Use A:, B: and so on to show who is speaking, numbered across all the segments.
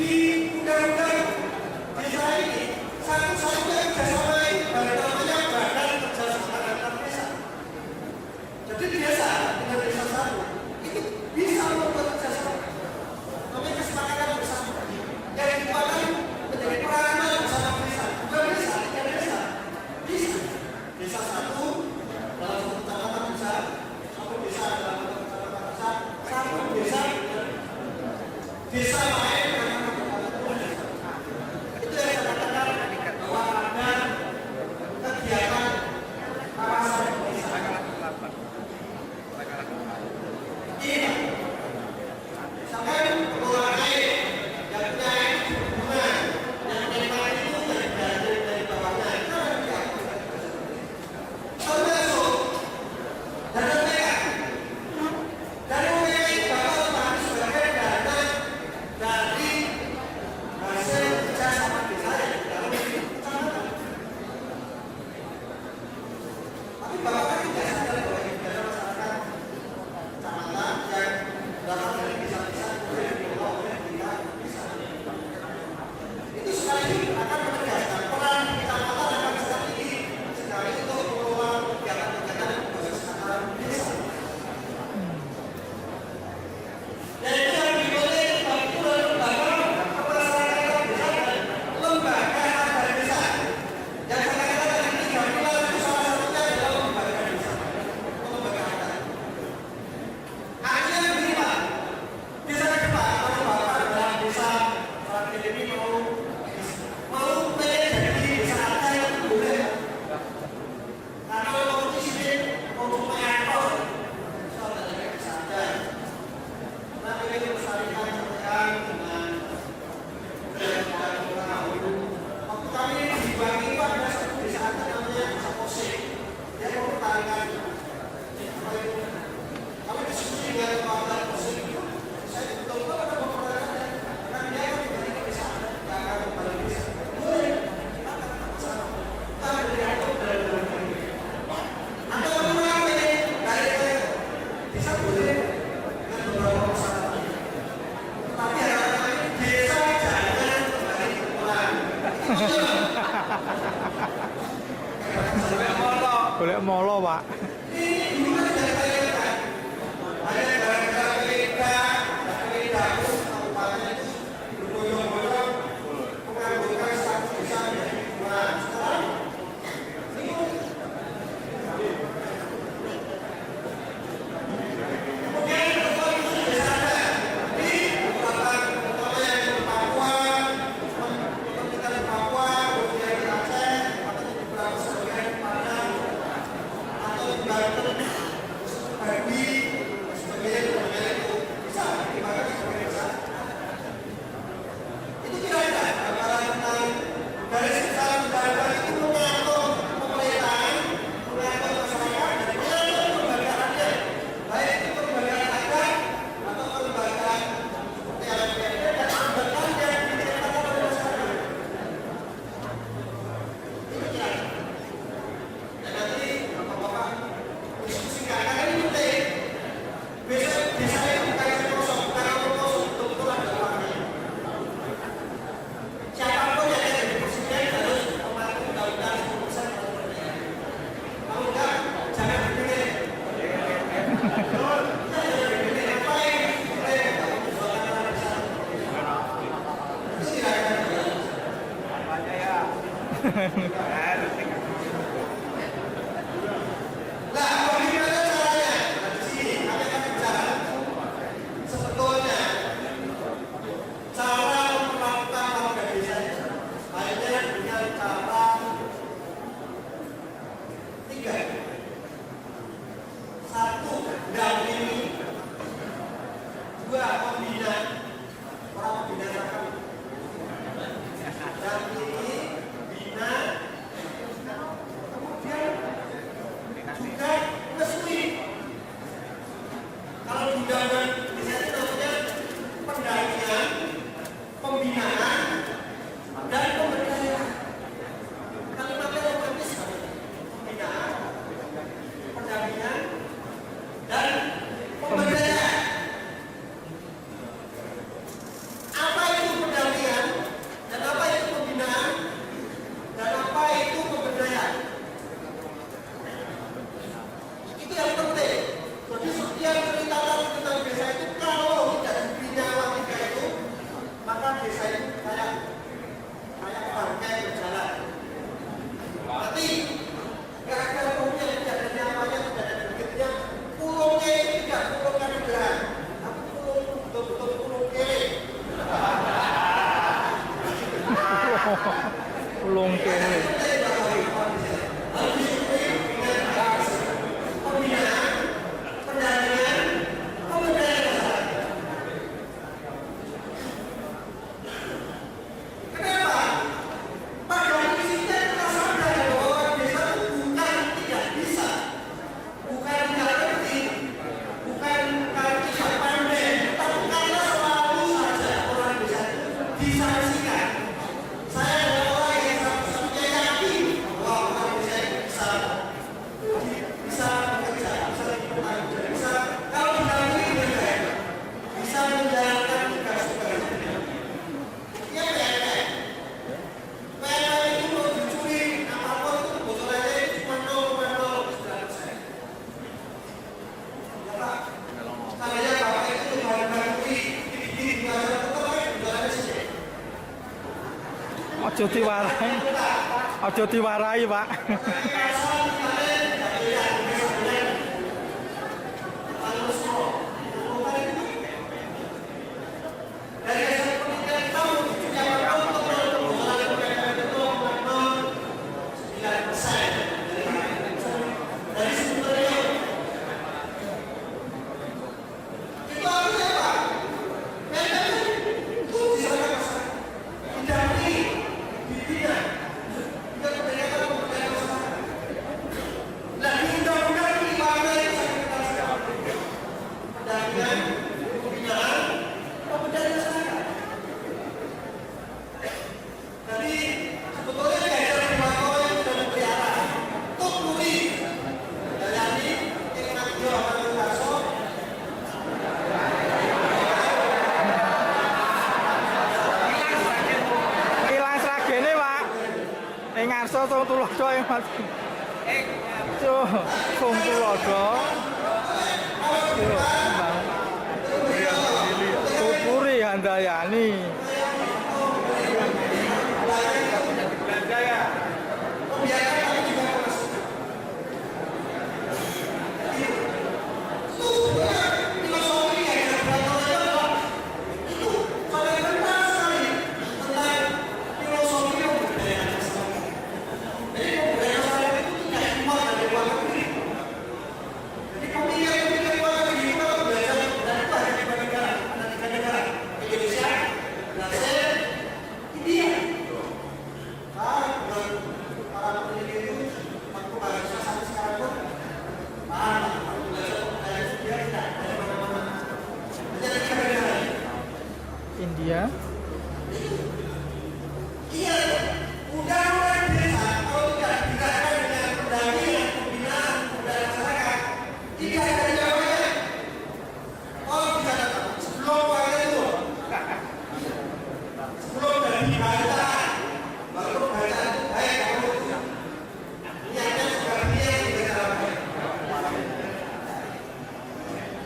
A: di undang-undang desa ini satu-satunya kerjasama ada namanya badan kerjasama antar desa. Jadi desa dengan desa satu itu bisa membuat kerjasama, namanya kesepakatan bersama yang dipahami menjadi peranan bersama desa, bukan desa, tiga desa bisa desa satu dalam satu kecamatan bisa, satu desa dalam satu kecamatan bisa, satu desa lain itu yang saya katakan bahwa ada kegiatan kawasan desa. Ini sampai pengelola air yang punya hubungan yang memang itu dari bawahnya itu harus diatur. Termasuk dana mereka. Dana mereka itu bakal dipakai sebagai dana dari hasil kerjasama desa yang di dalam kecamatan. Tapi bapak kan tidak sadar bahwa ini dana masyarakat kecamatan yang datang dari desa-desa kemudian dikelola oleh desa. Itu sekali akan menegaskan peran kecamatan akan sangat tinggi sekali untuk mengelola kegiatan-kegiatan yang berbasis anggaran desa. Dan itu yang dimulai bagi lembaga kemasyarakatan desa dan lembaga anggaran desa. Yang saya katakan ini 3 pilar itu salah satunya adalah lembaga desa, lembaga anggaran. Artinya begini Pak, desa ke depan kalau Bapak dalam desa orang ini mau pengen jadi desa ada yang boleh. Karena kalau di sini mau mengatur soal dari desa ada. Nah, ini melestarikan sampean dengan budaya orang dulu. Waktu kami dibagi itu ada satu desa ada namanya desa Posek. Dia mempertahankan apa itu? Kami diskusi dengan kepala Posek itu. Saya betul-betul ada mempertahankan karena dia kan dibagi ke desa ada, nggak akan kembali ke desa. Boleh, kita akan bersama. Kita ada diatur dari Anda mengenal ini dari desa boleh dengan beberapa persyaratan. Tapi harapan desa jangan kembali ke pulang.
B: Boleh molo, Pak.
A: Ini dulu kan sudah saya katakan. Ada gara-gara kabupaten itu berboyong-boyong mengambilkan status desa menjadi kelurahan. Sekarang ini kemudian ketua khusus desa ada di beberapa kota yang di Papua, kita di Papua, kemudian di Aceh, atau di beberapa sebagian di Padang, atau di Banten, Bali, sebagainya itu bisa dipakai sebagai desa. Itu kira-kira gambaran tentang garis besar negara itu mengatur pemerintahan, mengatur masyarakat, dan mengatur kelembagaannya, baik itu kelembagaan adat atau kelembagaan seperti LPD dan kelembagaan yang diciptakan oleh masyarakat. Itu kira-kira. Dan nanti bapak-bapak diskusikan, karena ini penting. Besok desa itu bukan kosong, betul-betul ada orangnya. Siapapun yang ada di presiden harus mematuhi undang-undang 10% kalau berniat. Kalau enggak, jangan dipilih. Apa yang dipilih? Kalau perjuangan orang desa. Itu tidak akan berjalan. Apanya ya? Nah, bagaimana caranya? Nah, di sini kami akan bicara sebetulnya cara memperlakukan warga desa hanya dengan cara 3. 1. Dampingi. 2. Membina. Orang membinasakan. Dampingi, bina,
B: ulung kene. Aja diwarai. Aja diwarai, Pak. Ngarso tong tulodo yang mati. Tuh, tong tulodo. Kupuri handayani. India.
A: Iya, udah mulai desa kalau tidak digerakkan dengan pendampingan, pembinaan, budaya masyarakat, tidak ada jawabannya. Oh, bisa datang sebelum kalian itu, sebelum dari bacaan, baru bacaan itu baik kamu itu. Niatnya sudah dia tidak dalam baik.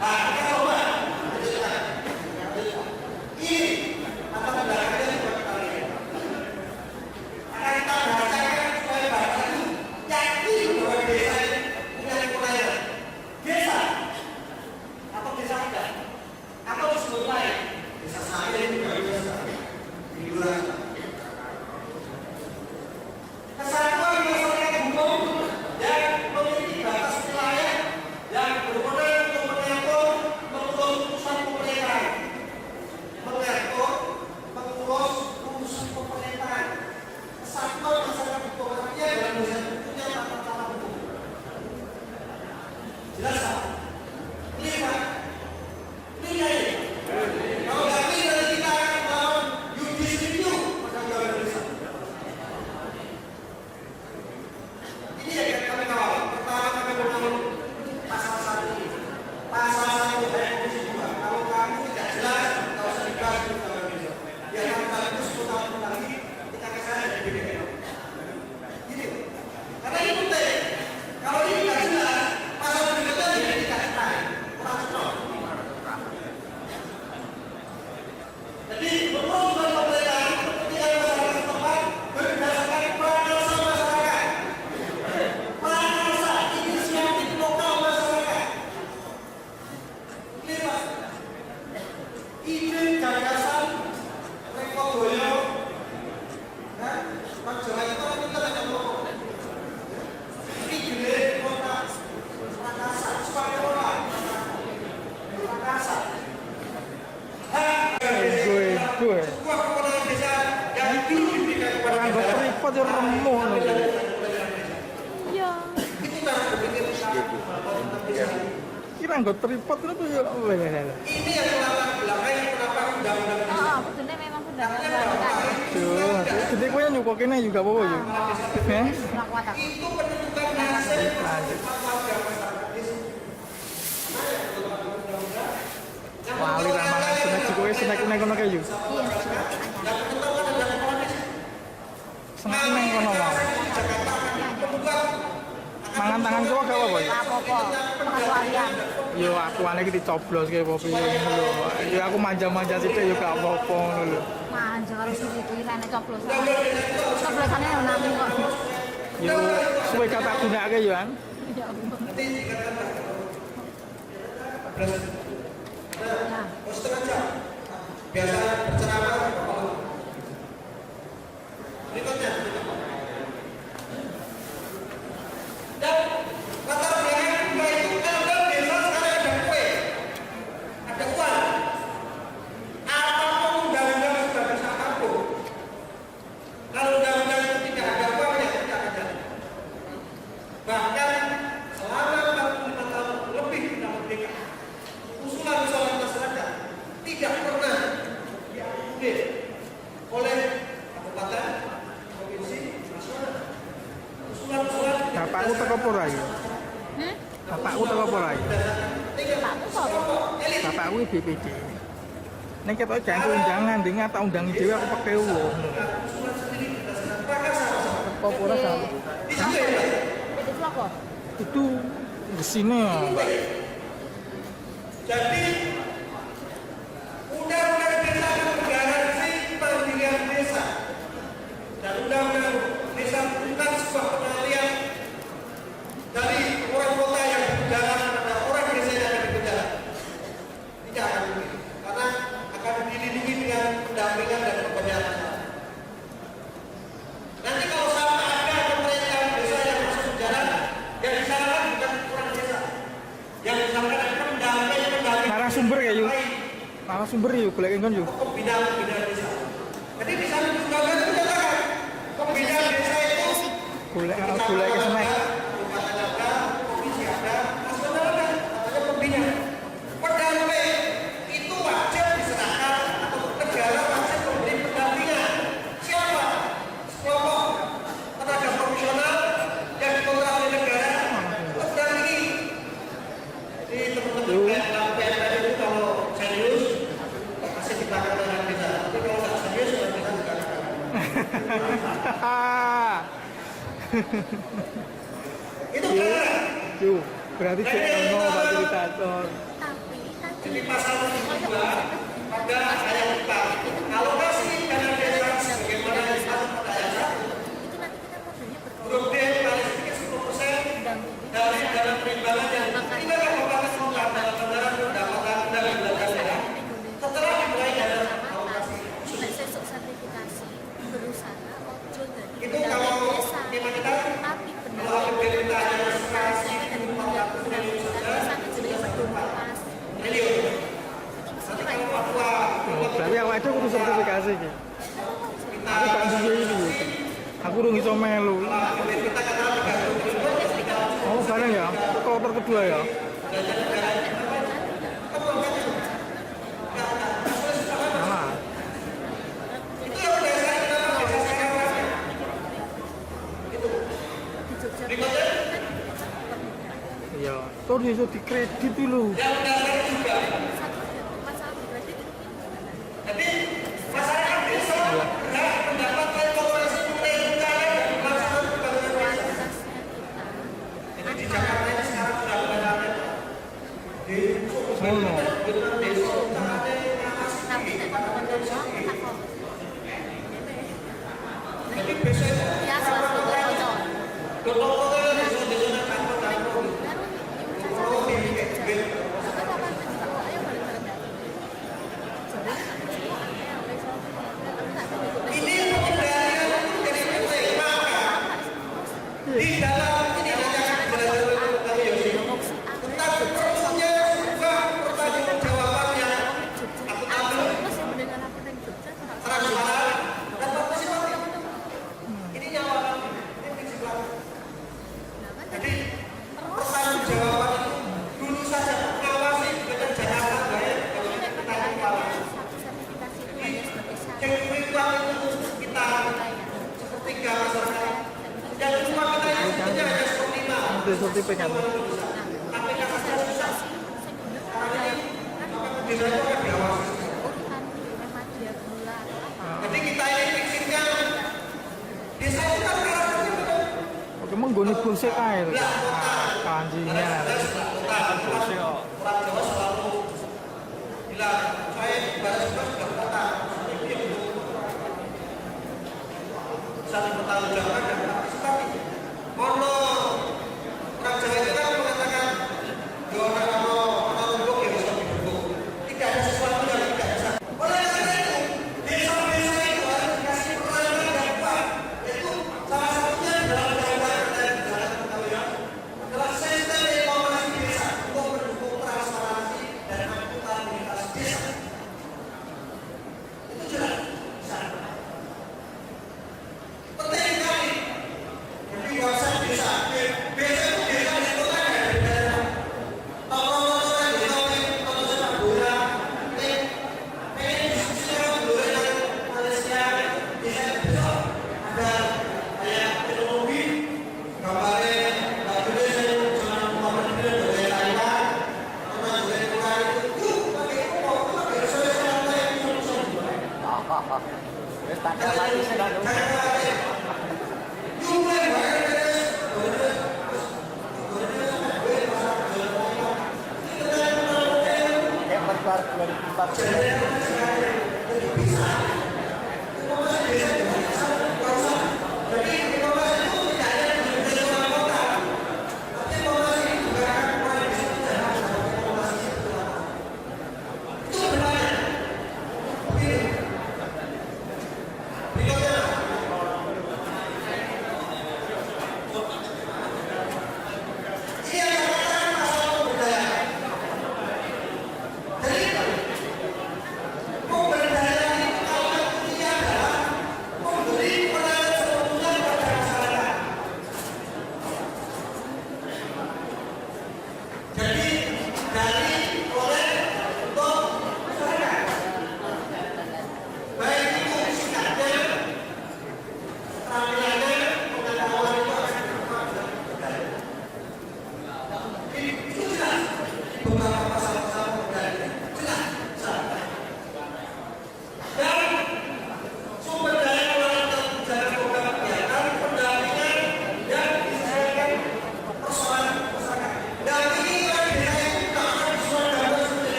A: Nah, kita coba. Ini atau belakangnya buat kalian. Akan kita bahasakan supaya bahasa itu yakin bahwa desa ini punya kekuatan. Desa atau desa ada atau disebut lain. Desa saya ini juga desa di luar.
B: aja remuk ngono.
C: Iya.
B: Kira nggo tripod itu ya.
A: Ini yang kenapa undang-undang
C: Oh, betulnya memang sudah melakukan.
B: Tuh, jadi kowe nyuko kene juga apa ya? Heh.
C: Melakukan apa?
A: itu penentukan nasib
B: Wali ra mangan snack kowe snack nang kono kae yo.
C: Iya.
B: Snack nang kono wae. Mangan tangan kowe gak apa-apa ya?
C: Apa-apa. Pengecualian.
B: Yo aku ane iki dicoblos kayak apa piye ngono lho. Yo aku manja-manja sithik yo gak apa-apa ngono lho.
C: Manja kalau situ irene coblosan. Coblosane yo nami kok.
B: Yo suwe kata gunake yo an.
C: Ya Allah. Ya.
A: setengah jam biasa berceramah berikutnya dan latar belakang kita itu ada desa sekarang ada kue ada uang apapun undang-undang sudah bisa apapun kalau undang-undang itu tidak ada uang ya tidak ada bahkan selama 45 tahun lebih kita merdeka usulan-usulan masyarakat tidak pernah diakomodir oleh kabupaten, provinsi, nasional. Usulan-usulan
B: Bapakku teko apa ora ya? Bapakku teko apa ora ya?
C: Bapakku sapa?
B: Bapakku BPD. Nek ketok jangan undangan, ndek tak undangi dhewe aku pake wong. Apa ora sama?
C: Itu apa?
B: Itu gesine ya.
A: jadi undang-undang desa menggaransi pendirian desa dan undang-undang desa bukan sebuah pengalian dari orang kota yang berjalan pada orang desa yang ada di penjara tidak akan mungkin karena akan dilindungi dengan pendampingan dan pembenahan. Nanti kalau sampai ada pemerintahan desa yang masuk penjara yang disalahkan bukan orang desa yang disalahkan adalah pendamping
B: Narasumber ya yuk. Narasumber yuk golek engkon yuk.
A: pembinaan desa. Jadi di sana juga itu dikatakan pembinaan desa itu
B: Golek ke snack.
A: kabupaten ada, provinsi ada, nasional ada, katanya pembina. Pendamping itu wajib diserahkan atau negara wajib memberi pendampingan. Siapa? Kelompok tenaga profesional yang dikontrak oleh negara mendampingi. Jadi teman-teman PNPN itu kalau serius masih dipakai dengan desa. Tapi kalau nggak serius orang desa juga itu benar.
B: Yuk, berarti cek ono Pak Ceritator.
A: Jadi pasal 72 pada ayat 4 alokasi dana desa sebagaimana yang dimaksud pada ayat 1 huruf D paling sedikit 10% dari dana perimbangan yang tidak kabupaten kota dalam anggaran pendapatan dan belanja daerah setelah dimulai dana alokasi
C: Sesuk sertifikasi berusaha ojo dari
A: itu kalau tema kita
C: tapi
A: kalau APBD kita hanya sekali triliun saja triliun. Nanti kalau Papua
B: Berarti awak itu kudu sertifikasi iki. Aku gak duwe iki. Aku urung iso melu.
A: kita katakan 30 triliun.
B: Oh, bareng ya. Kloter kedua ya. Sama.
A: Itu yang berdasarkan kenapa desa sekarang itu berikutnya
B: Iya. Tur iso dikredit iki lho.
A: yang berdasarkan juga jadi masyarakat desa berhak mendapatkan informasi mengenai rencana dan pelaksanaan pembangunan desa. Jadi di Jakarta ini sekarang sudah ada di
B: Ngono.
A: desa utamanya
C: tapi teman-teman doang tak kok.
A: jadi besok itu
C: Ya selalu ojo.
A: kelompok-kelompok desa-desa kantor dan
C: Baru
A: provinsi
C: apa
B: sorti kan.
A: Jadi kita ini fixingnya desa itu kan relatif betul.
B: Oke, mengguni pulsa air. Kanjinya.
A: Orang Jawa selalu bilang saya ibadah sudah kota. Saling bertanggung jawab dan tapi mono orang Jawa itu kan mengatakan dua orang orang lembuk yang bisa didukung. Tidak ada sesuatu yang tidak bisa. Oleh karena itu desa-desa itu harus dikasih pelayanan yang kuat. Itu salah satunya dalam jabatan dan dalam pegawaian adalah sistem informasi desa untuk mendukung transparansi dan akuntabilitas desa. Itu jelas. Penting sekali. Jadi website desa, desa itu desa di kota dari daerah. Tongkrongan desa ini kalau sepak bola, ini diskusi sepak bola yang Malaysia desa itu ada kayak teknologi, gambarnya, gambarnya saya jangan mengambil dari Thailand, orang dari Thailand itu pakai resolusi yang lain itu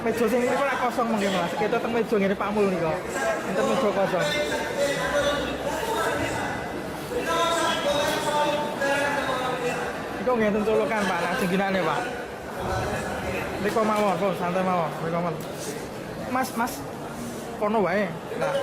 B: meja sing niku ora kosong mengke Mas. Kita teng meja ngene Pak Mul niku. Enten meja kosong. Iku ngenten colokan Pak, nak jengginane Pak. Niku mawon, kok santai mawon. Niku mawon. Mas, kono wae. Nah.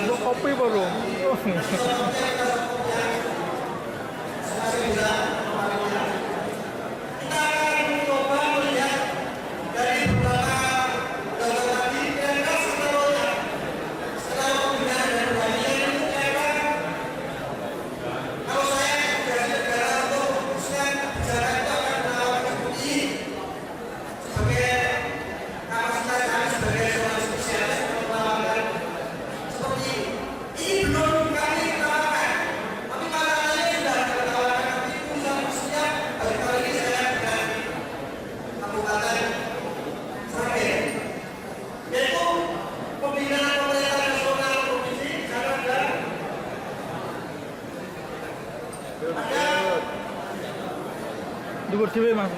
B: Untuk kopi baru. Dua dewe mas.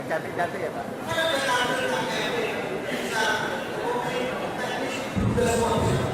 D: Cantik-cantik ya Pak?
A: Sudah semua.